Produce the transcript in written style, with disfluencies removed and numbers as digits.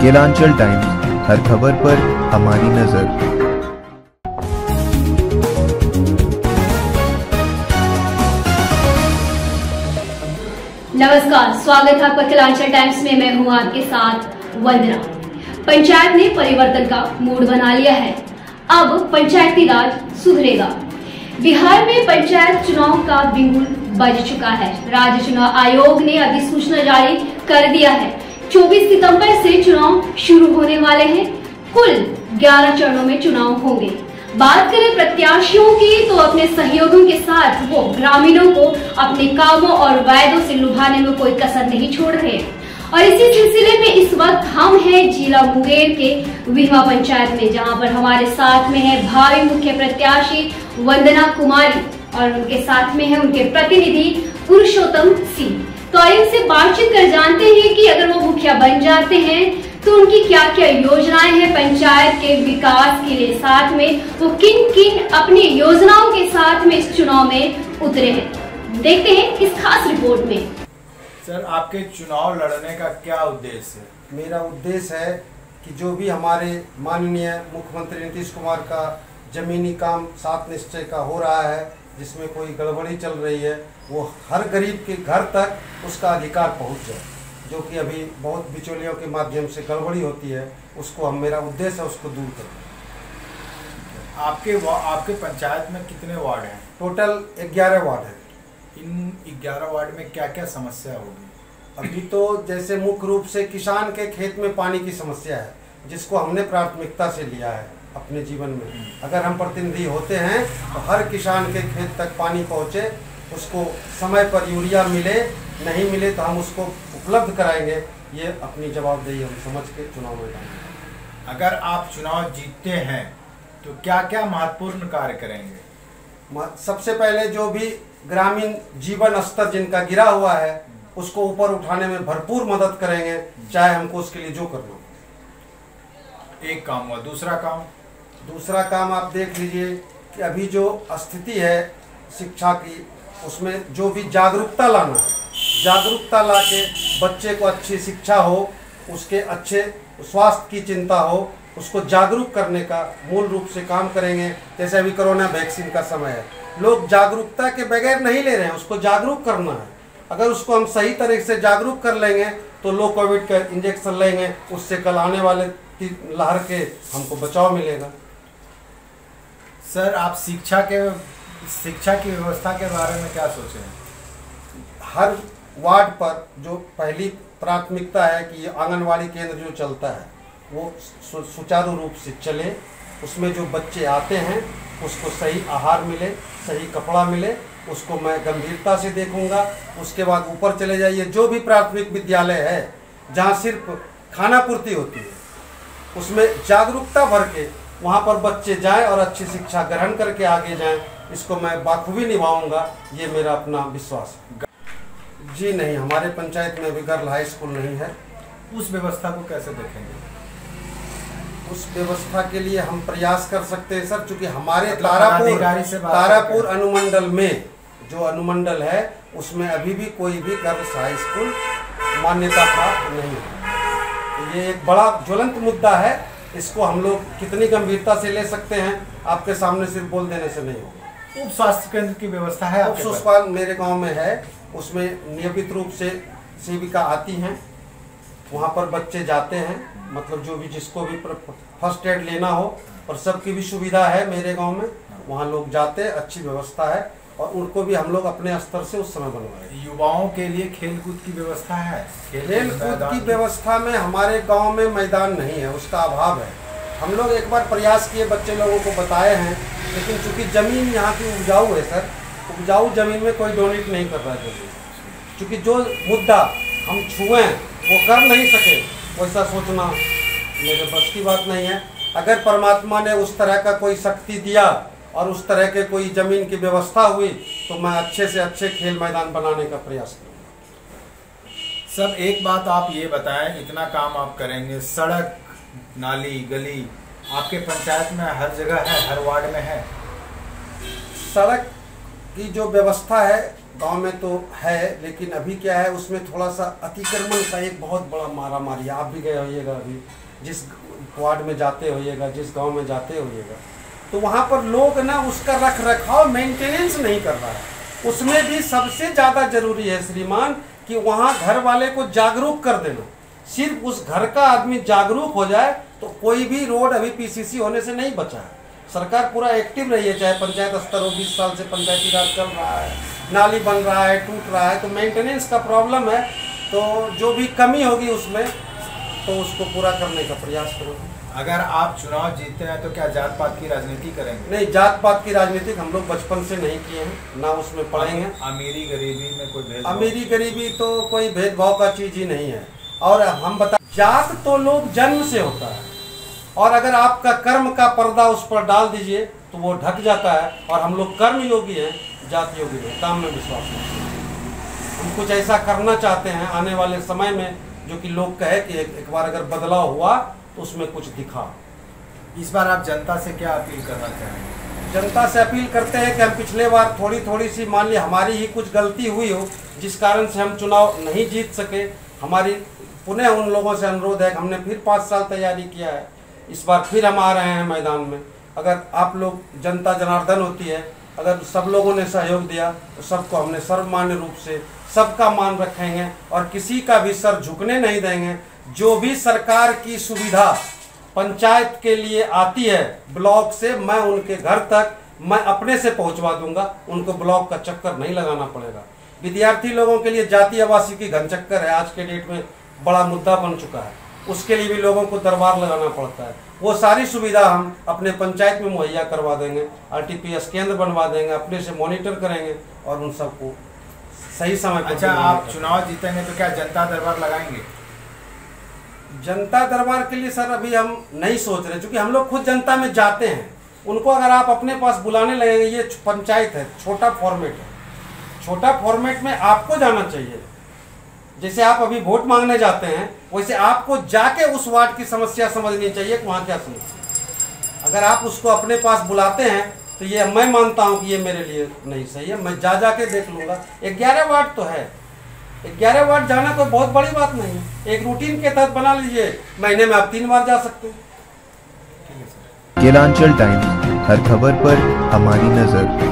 Kelanchal times, हर खबर पर हमारी नजर। नमस्कार, स्वागत है आपका केलांचल टाइम्स में। मैं हूं आपके साथ वंदना। पंचायत ने परिवर्तन का मूड बना लिया है। अब पंचायती राज सुधरेगा। बिहार में पंचायत चुनाव का बिगुल बज चुका है। राज्य चुनाव आयोग ने अधिसूचना जारी कर दिया है। 24 सितंबर से चुनाव शुरू होने वाले हैं। कुल 11 चरणों में चुनाव होंगे। बात करें प्रत्याशियों की तो अपने सहयोगियों के साथ वो ग्रामीणों को अपने कामों और वायदों से लुभाने में कोई कसर नहीं छोड़ रहे हैं। और इसी सिलसिले में इस वक्त हम हैं जिला मुंगेर के विहवा पंचायत में, जहां पर हमारे साथ में है भावी मुख्य प्रत्याशी वंदना कुमारी और उनके साथ में है उनके प्रतिनिधि पुरुषोत्तम सिंह। तो आइए से बातचीत कर जानते हैं कि अगर वो मुखिया बन जाते हैं तो उनकी क्या क्या योजनाएं हैं पंचायत के विकास के लिए, साथ में वो किन किन अपनी योजनाओं के साथ में इस चुनाव में उतरे हैं। देखते हैं इस खास रिपोर्ट में। सर, आपके चुनाव लड़ने का क्या उद्देश्य है? मेरा उद्देश्य है कि जो भी हमारे माननीय मुख्यमंत्री नीतीश कुमार का जमीनी काम 7 निश्चय का हो रहा है, जिसमें कोई गड़बड़ी चल रही है, वो हर गरीब के घर तक उसका अधिकार पहुंच जाए। जो कि अभी बहुत बिचौलियों के माध्यम से गड़बड़ी होती है, उसको मेरा उद्देश्य है उसको दूर करना। आपके पंचायत में कितने वार्ड हैं? टोटल 11 वार्ड है। इन 11 वार्ड में क्या क्या समस्या होगी? अभी तो जैसे मुख्य रूप से किसान के खेत में पानी की समस्या है, जिसको हमने प्राथमिकता से लिया है अपने जीवन में। अगर हम प्रतिनिधि होते हैं तो हर किसान के खेत तक पानी पहुँचे, उसको समय पर यूरिया मिले, नहीं मिले तो हम उसको उपलब्ध कराएंगे। ये अपनी जवाबदेही हम समझ के चुनाव में जाएंगे। अगर आप चुनाव जीतते हैं तो क्या क्या महत्वपूर्ण कार्य करेंगे? सबसे पहले जो भी ग्रामीण जीवन स्तर जिनका गिरा हुआ है उसको ऊपर उठाने में भरपूर मदद करेंगे, चाहे हमको उसके लिए जो करना हो। एक काम हुआ। दूसरा काम आप देख लीजिए कि अभी जो स्थिति है शिक्षा की, उसमें जो भी जागरूकता लाना है, जागरूकता ला के बच्चे को अच्छी शिक्षा हो, उसके अच्छे स्वास्थ्य की चिंता हो, उसको जागरूक करने का मूल रूप से काम करेंगे। जैसे अभी कोरोना वैक्सीन का समय है, लोग जागरूकता के बगैर नहीं ले रहे हैं, उसको जागरूक करना है। अगर उसको हम सही तरीके से जागरूक कर लेंगे तो लोग कोविड का इंजेक्शन लेंगे, उससे कल आने वाले लहर के हमको बचाव मिलेगा। सर, आप शिक्षा की व्यवस्था के बारे में क्या सोचे हैं? हर वार्ड पर जो पहली प्राथमिकता है कि आंगनवाड़ी केंद्र जो चलता है वो सुचारू रूप से चले, उसमें जो बच्चे आते हैं उसको सही आहार मिले, सही कपड़ा मिले, उसको मैं गंभीरता से देखूंगा। उसके बाद ऊपर चले जाइए, जो भी प्राथमिक विद्यालय है जहाँ सिर्फ खाना पूर्ति होती है, उसमें जागरूकता भर के वहाँ पर बच्चे जाएं और अच्छी शिक्षा ग्रहण करके आगे जाएं। इसको मैं बाखूबी निभाऊंगा, ये मेरा अपना विश्वास है। जी नहीं, हमारे पंचायत में अभी गर्ल हाई स्कूल नहीं है। उस व्यवस्था को कैसे देखेंगे? उस व्यवस्था के लिए हम प्रयास कर सकते हैं सर, चूँकि हमारे तारापुर अनुमंडल में जो अनुमंडल है उसमें अभी भी कोई भी गर्ल्स हाई स्कूल मान्यता प्राप्त नहीं है। ये एक बड़ा ज्वलंत मुद्दा है, इसको हम लोग कितनी गंभीरता से ले सकते हैं आपके सामने सिर्फ बोल देने से नहीं होगा। उप स्वास्थ्य केंद्र की व्यवस्था है? उप स्वास्थ्य मेरे गांव में है, उसमें नियमित रूप से सेविका आती हैं, वहाँ पर बच्चे जाते हैं, मतलब जो भी जिसको भी फर्स्ट एड लेना हो, और सबकी भी सुविधा है मेरे गांव में, वहाँ लोग जाते हैं, अच्छी व्यवस्था है और उनको भी हम लोग अपने स्तर से उस समय बनवाए। युवाओं के लिए खेलकूद की व्यवस्था है? खेलकूद की व्यवस्था में हमारे गांव में मैदान नहीं है, उसका अभाव है। हम लोग एक बार प्रयास किए, बच्चे लोगों को बताए हैं, लेकिन चूंकि जमीन यहाँ की उपजाऊ है सर, उपजाऊ जमीन में कोई डोनेट नहीं कर रहा है। चूँकि जो मुद्दा हम छुएं वो कर नहीं सके, वैसा सोचना मेरे बस की बात नहीं है। अगर परमात्मा ने उस तरह का कोई शक्ति दिया और उस तरह के कोई जमीन की व्यवस्था हुई तो मैं अच्छे से अच्छे खेल मैदान बनाने का प्रयास करूँगा। सब एक बात आप ये बताएं, इतना काम आप करेंगे, सड़क नाली गली आपके पंचायत में हर जगह है, हर वार्ड में है? सड़क की जो व्यवस्था है गांव में तो है, लेकिन अभी क्या है उसमें थोड़ा सा अतिक्रमण का एक बहुत बड़ा मारा मारी है। आप भी गए होइएगा, अभी जिस वार्ड में जाते होइएगा, जिस गांव में जाते होइएगा, तो वहाँ पर लोग ना उसका रख रखाव मेंटेनेंस नहीं कर रहा है। उसमें भी सबसे ज़्यादा जरूरी है श्रीमान कि वहाँ घर वाले को जागरूक कर देना। सिर्फ उस घर का आदमी जागरूक हो जाए तो कोई भी रोड अभी पीसीसी होने से नहीं बचा है। सरकार पूरा एक्टिव रही है, चाहे पंचायत स्तर हो, 20 साल से पंचायती राज चल रहा है, नाली बन रहा है, टूट रहा है, तो मेंटेनेंस का प्रॉब्लम है। तो जो भी कमी होगी उसमें तो उसको पूरा करने का प्रयास करो। अगर आप चुनाव जीतते हैं तो क्या जात पात की राजनीति करेंगे? नहीं, जात पात की राजनीति हम लोग बचपन से नहीं किए हैं, ना उसमें पढ़ेंगे। अमीरी गरीबी में कोई भेदभाव? अमीरी गरीबी तो कोई भेदभाव का चीज ही नहीं है। और हम बता, जात तो लोग जन्म से होता है, और अगर आपका कर्म का पर्दा उस पर डाल दीजिए तो वो ढक जाता है। और हम लोग कर्म योगी हैं, जात योगी नहीं, काम में विश्वास नहीं। हम कुछ ऐसा करना चाहते हैं आने वाले समय में जो कि लोग कहे कि एक बार अगर बदलाव हुआ तो उसमें कुछ दिखा। इस बार आप जनता से क्या अपील करना चाहेंगे? जनता से अपील करते हैं कि हम पिछले बार थोड़ी सी मान ली हमारी ही कुछ गलती हुई हो जिस कारण से हम चुनाव नहीं जीत सके। हमारी पुनः उन लोगों से अनुरोध है कि हमने फिर 5 साल तैयारी किया है, इस बार फिर हम आ रहे हैं मैदान में। अगर आप लोग, जनता जनार्दन होती है, अगर सब लोगों ने सहयोग दिया तो सबको हमने सर्वमान्य रूप से सबका मान रखेंगे और किसी का भी सर झुकने नहीं देंगे। जो भी सरकार की सुविधा पंचायत के लिए आती है ब्लॉक से, मैं उनके घर तक मैं अपने से पहुंचवा दूंगा, उनको ब्लॉक का चक्कर नहीं लगाना पड़ेगा। विद्यार्थी लोगों के लिए जाति आवासीय की घन चक्कर है, आज के डेट में बड़ा मुद्दा बन चुका है, उसके लिए भी लोगों को दरबार लगाना पड़ता है। वो सारी सुविधा हम अपने पंचायत में मुहैया करवा देंगे, आरटीपीएस केंद्र बनवा देंगे, अपने से मॉनिटर करेंगे और उन सबको सही समय पर। अच्छा, आप चुनाव जीतेंगे तो क्या जनता दरबार लगाएंगे? जनता दरबार के लिए सर अभी हम नहीं सोच रहे, क्योंकि हम लोग खुद जनता में जाते हैं। उनको अगर आप अपने पास बुलाने लगेंगे, ये पंचायत है, छोटा फॉर्मेट है, छोटा फॉर्मेट में आपको जाना चाहिए। जैसे आप अभी वोट मांगने जाते हैं वैसे आपको जाके उस वार्ड की समस्या समझनी चाहिए कि वहाँ क्या समस्या। अगर आप उसको अपने पास बुलाते हैं तो ये मैं मानता हूँ कि ये मेरे लिए नहीं सही है, मैं जाके देख लूँगा। 11 वार्ड तो है, 11 वार्ड जाना कोई बहुत बड़ी बात नहीं है। एक रूटीन के तहत बना लीजिए, महीने में आप 3 बार जा सकते हैं। केलांचल टाइम्स, हर खबर पर हमारी नजर।